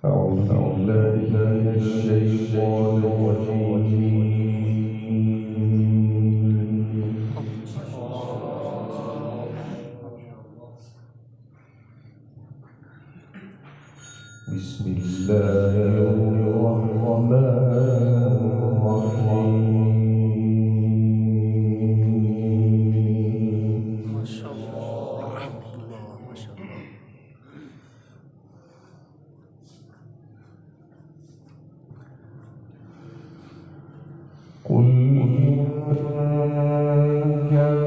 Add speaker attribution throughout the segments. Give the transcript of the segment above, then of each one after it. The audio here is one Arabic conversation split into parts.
Speaker 1: أعوذ بالله من الشيطان الرجيم. بسم الله الرحمن الرحيم.
Speaker 2: ما شاء الله ما شاء الله.
Speaker 1: قل إن كان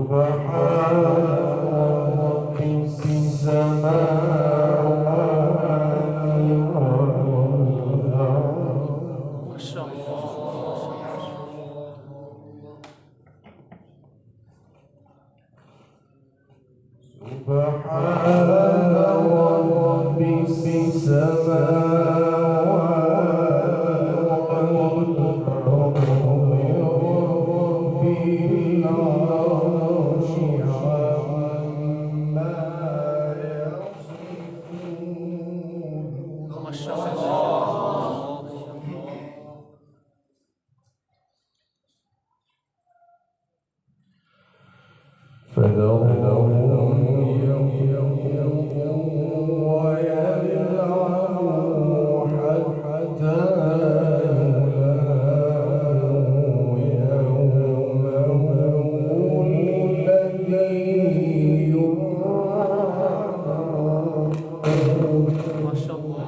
Speaker 1: سبحان رب السماوات والأرض.
Speaker 2: ما شاء الله.
Speaker 1: سبحان رب السماوات والأرض رب العرش عما يصفون.
Speaker 2: ما شاء الله.
Speaker 1: فذرهم يخوضوا ويلعبوا حتى يلاقوا يومهم الذي يوعدون.
Speaker 2: ما شاء الله.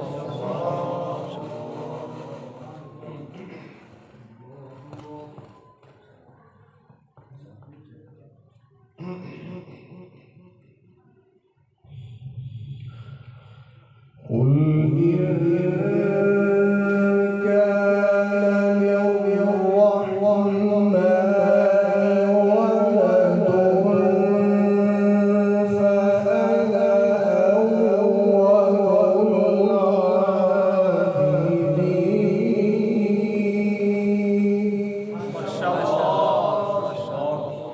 Speaker 1: قل إن كان للرحمن ولد فأنا أول العابدين.
Speaker 2: ما شاء الله. ما شاء الله.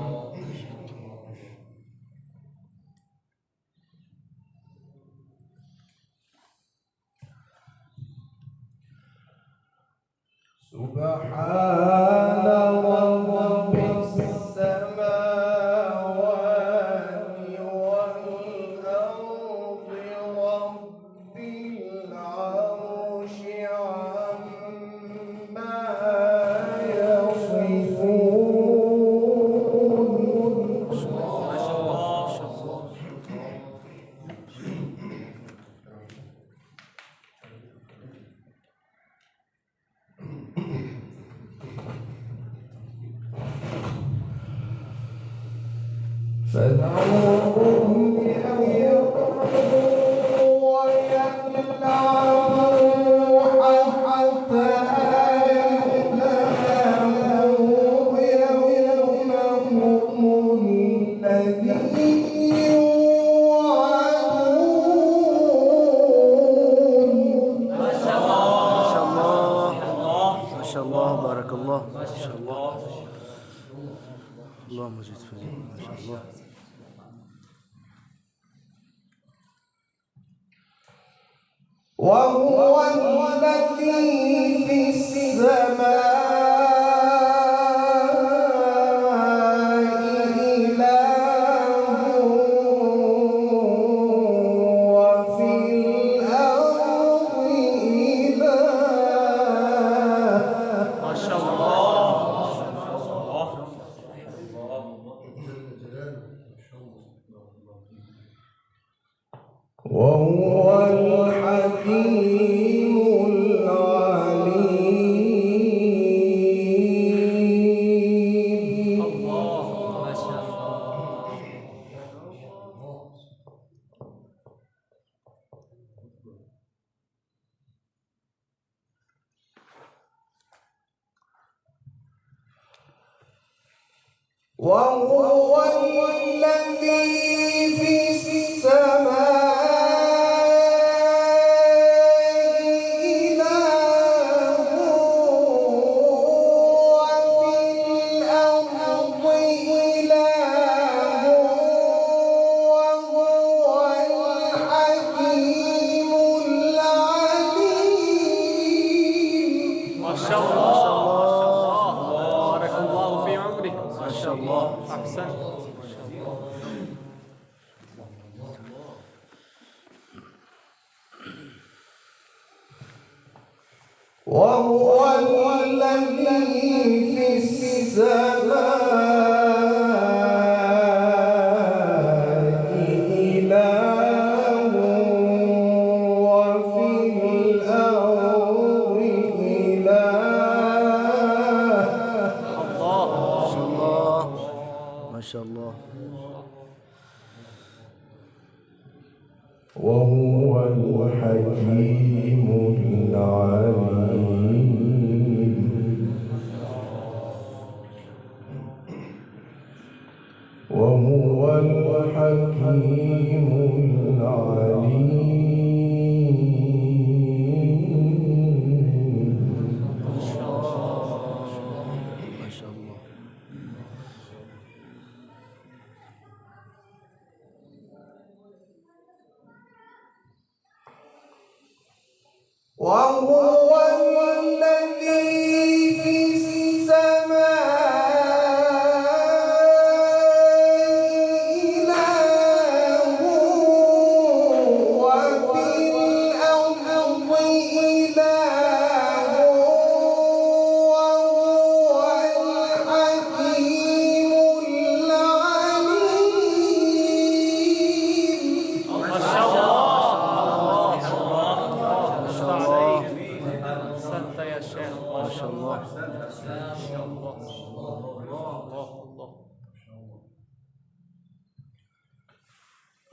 Speaker 1: سبحان رب السماوات والأرض رب العرش عما يصفون.
Speaker 2: ما شاء الله.
Speaker 1: فذرهم يخوضوا ويلعبوا حتى يلاقوا يومهم الذي يوعدون.
Speaker 2: ما شاء الله. ما شاء الله. بارك الله. ما شاء الله. اللهم زد فضيلة. ما شاء الله.
Speaker 1: وهو الذي في السماء إله وفي الأرض إله.
Speaker 2: ما شاء الله.
Speaker 1: وهو الحكيم العليم. وهو الذي في السماء إله وفي الأرض إله وهو الحكيم العليم.
Speaker 3: ما شاء الله بارك الله في عمرك.
Speaker 2: ما شاء الله.
Speaker 3: أحسنت.
Speaker 1: وهو الذي في السماء إله وفي الأرض إله.
Speaker 2: ما شاء الله.
Speaker 1: وهو الحكيم العليم. وهو الحكيم العليم.
Speaker 2: ما شاء الله.
Speaker 1: وهو الذي في السماء إله وفي الأرض إله وهو الحكيم العليم.
Speaker 3: ما شاء الله. أحسنت يا شيخ.
Speaker 2: ما شاء الله.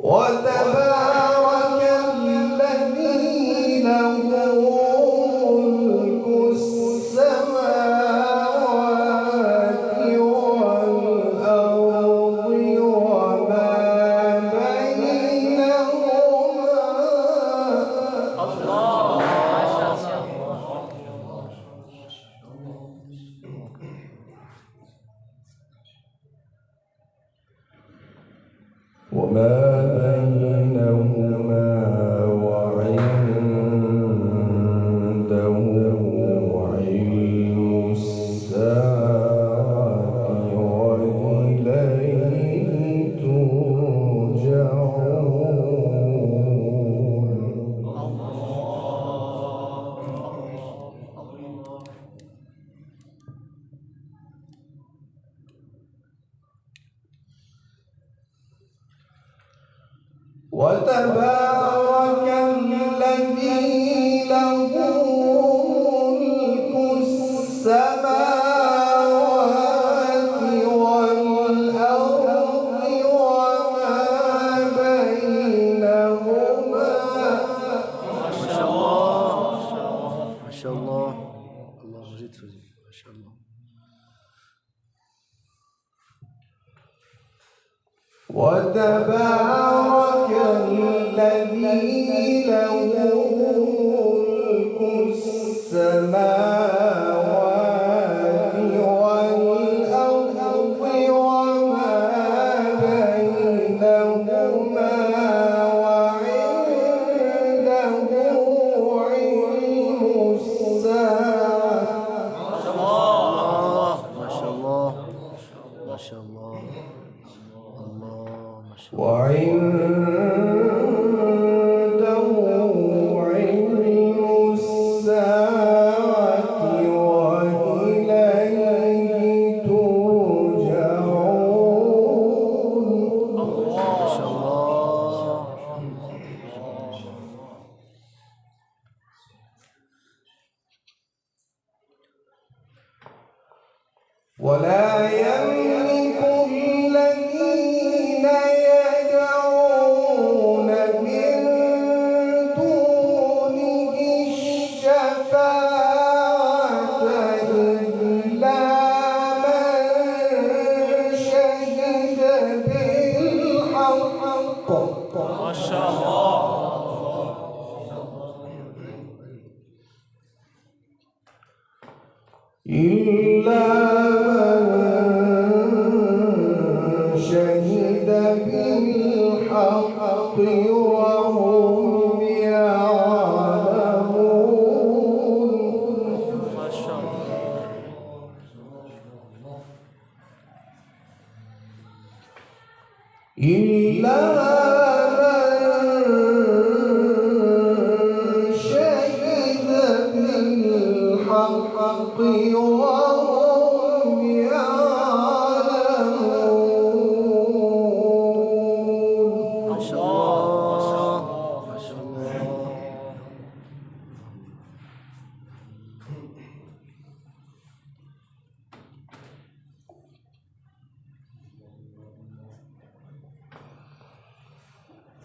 Speaker 1: وتبارك الذي له ملك السماوات والأرض وما بينهما وعنده علم الساعة وإليه ترجعون. وتبارك الذي له ملك السماوات والأرض وما بينهما.
Speaker 2: ما شاء الله. ما شاء الله. الله يزيد فضيلة. ما شاء الله.
Speaker 1: وتبارك الذي له ملك السماوات والأرض وما بينهما وعنده علم الساعة.
Speaker 2: ما شاء الله. ما شاء الله.
Speaker 1: وعنده علم الساعة وإليه ترجعون.
Speaker 2: ما شاء الله.
Speaker 1: ولا يملك الذين يدعون من دونه الشفاعة إلا من شهد إلا من شهد بالحق وهم يعلمون
Speaker 3: ما شاء الله.
Speaker 1: إلا من شهد بالحق وهم يعلمون
Speaker 2: ما شاء الله ما شاء الله.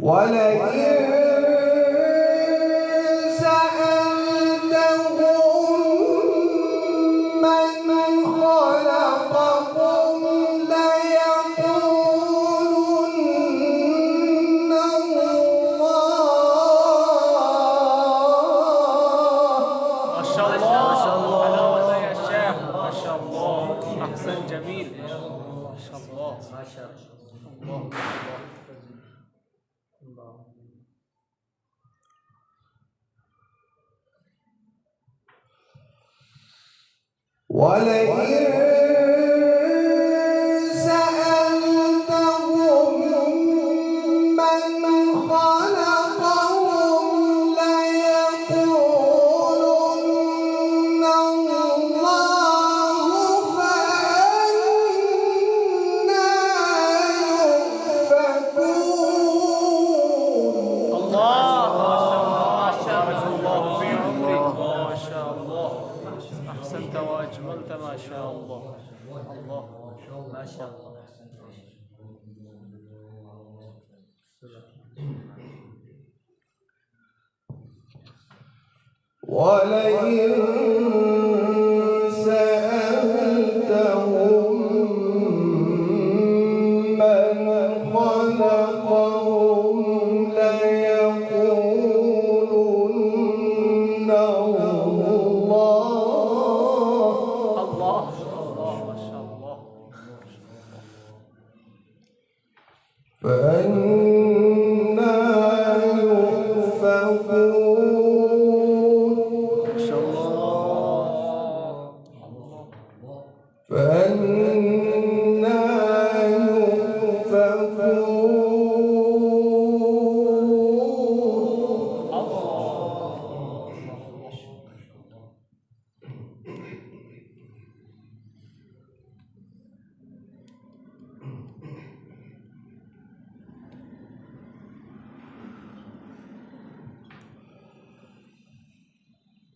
Speaker 1: ولئن سألتهم من خلقهم ليقولن الله.
Speaker 3: ما شاء الله. ما شاء الله. حلاوة يا شيخ. ما شاء الله. أحسن جميل. ما شاء الله. ما شاء الله.
Speaker 1: ولئن سألتهم من خلقهم ليقولن الله فأنى يؤفكون.
Speaker 3: الله. ما شاء الله. بارك الله في عمرك. ما شاء الله. أحسنت وأجملت. ما شاء الله. الله. ما شاء الله.
Speaker 1: ولئن سألتهم من خلقهم ليقولن الله
Speaker 3: الله. ما شاء الله.
Speaker 1: فأنى يؤفكون.
Speaker 2: ما شاء الله.
Speaker 1: فأنى يؤفكون.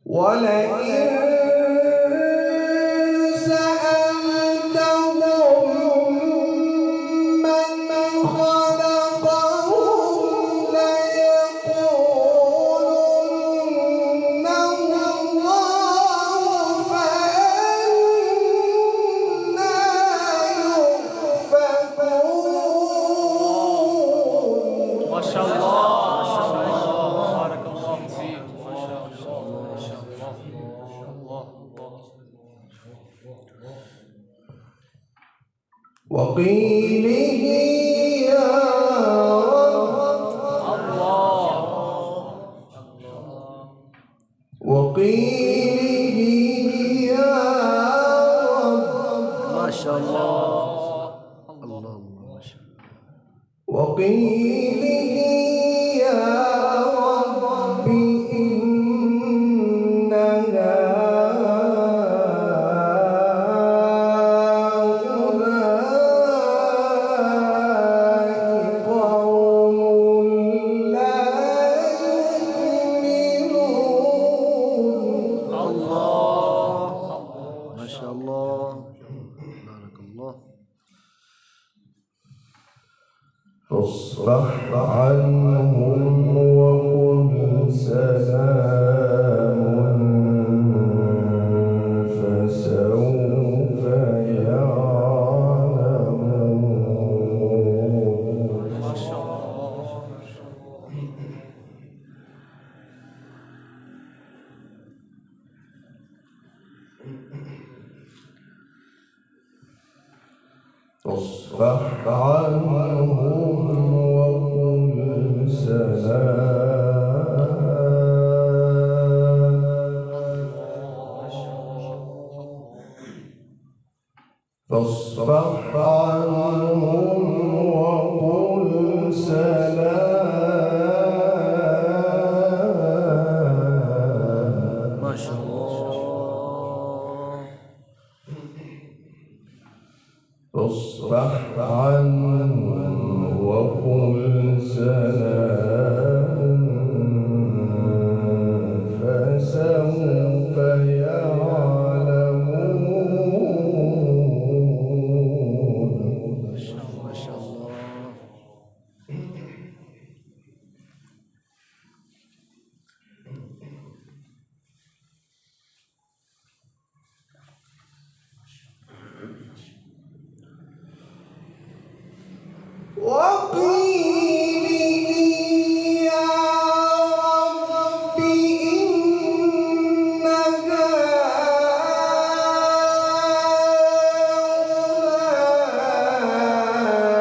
Speaker 1: ولئن سألتهم من خلقهم ليقولن الله فأنى يؤفكون.
Speaker 3: ما شاء الله. ما شاء الله. بارك الله فيك. ما شاء الله. ما شاء الله. الله.
Speaker 1: وقيله يا رب.
Speaker 3: الله.
Speaker 1: وقيله يا رب.
Speaker 2: ما شاء الله. الله ما شاء الله.
Speaker 1: وقيله يا رب إن هؤلاء قوم لا يؤمنون.
Speaker 2: الله ما شاء الله. بارك الله.
Speaker 1: فاصفح عنهم وقل سلام فسوف يعلمون.
Speaker 3: ما شاء الله.
Speaker 1: فاصفح عنهم وقل سلام فاصفح عنهم وقل سلام
Speaker 2: ما شاء الله.
Speaker 1: فاصفح عنهم وقل سلام فسوف يعلمون.
Speaker 2: ما شاء الله.
Speaker 1: وقيل يا رب إن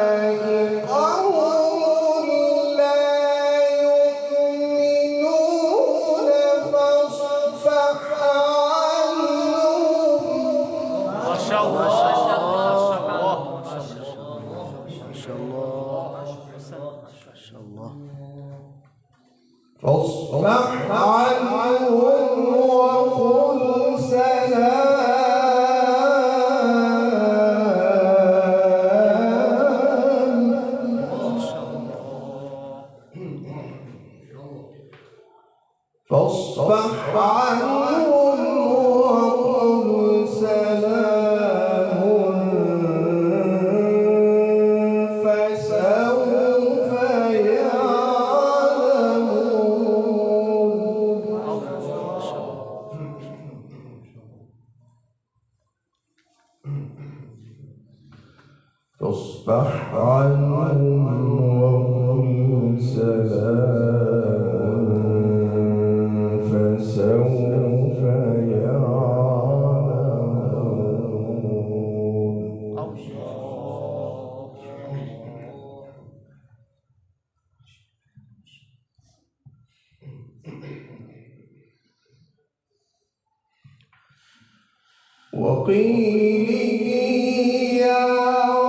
Speaker 1: هؤلاء قوم لا يؤمنون فاصفح عنهم.
Speaker 3: ما شاء الله.
Speaker 2: ما شاء الله.
Speaker 1: فاصفح عنهم وقل سلام فاصفح عنهم وقل سلام فسوف فاصفح عنهم وقل سلام فسوف يعلمون. وقيل يا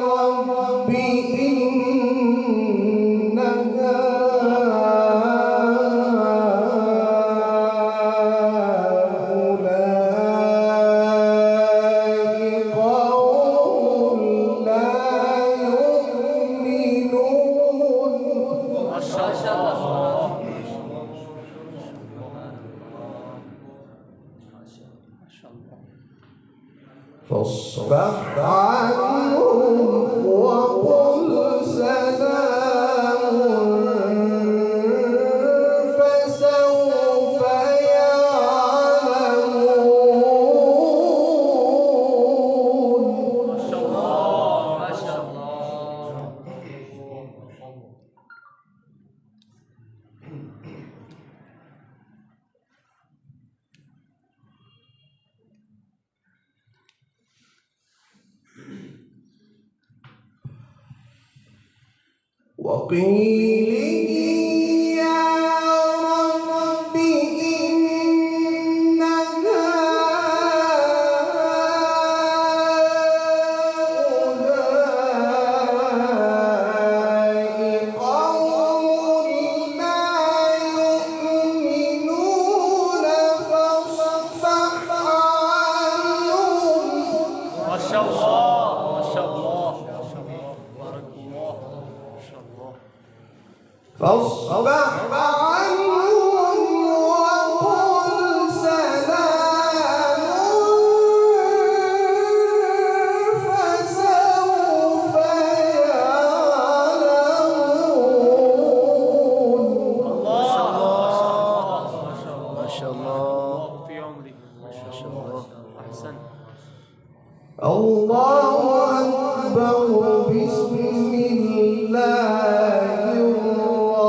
Speaker 1: رب إن هؤلاء قوم لا يؤمنون.
Speaker 3: ما شاء الله.
Speaker 1: فاصفح عنهم وقل سلام فسوف يعلمون.
Speaker 3: ما شاء الله. ما شاء الله.
Speaker 1: وقيل يا رب إن هؤلاء قوم لا يؤمنون فاصفح عنهم.
Speaker 3: ما شاء الله. ما شاء الله. بارك الله. ما شاء الله.
Speaker 1: فاصفح عنهم وقل سلام فسوف يعلمون.
Speaker 3: ما شاء الله.
Speaker 2: ما شاء الله.
Speaker 3: الله في عمرك. ما
Speaker 2: ما
Speaker 3: شاء
Speaker 2: شاء
Speaker 3: الله.
Speaker 2: الله.
Speaker 3: أحسن.
Speaker 1: الله أكبر. بسم الله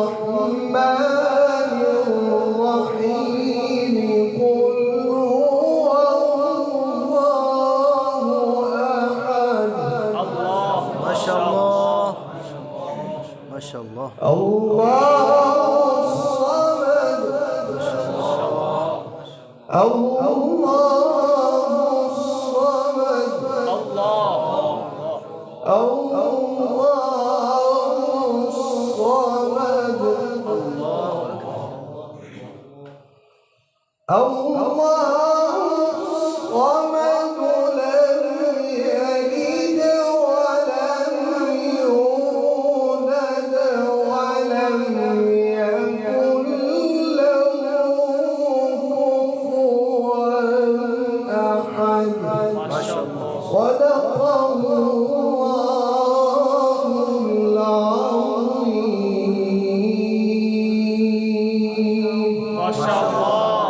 Speaker 1: الرحمن الرحيم. قل هو الله أحد.
Speaker 3: الله.
Speaker 2: ما
Speaker 3: ما شاء الله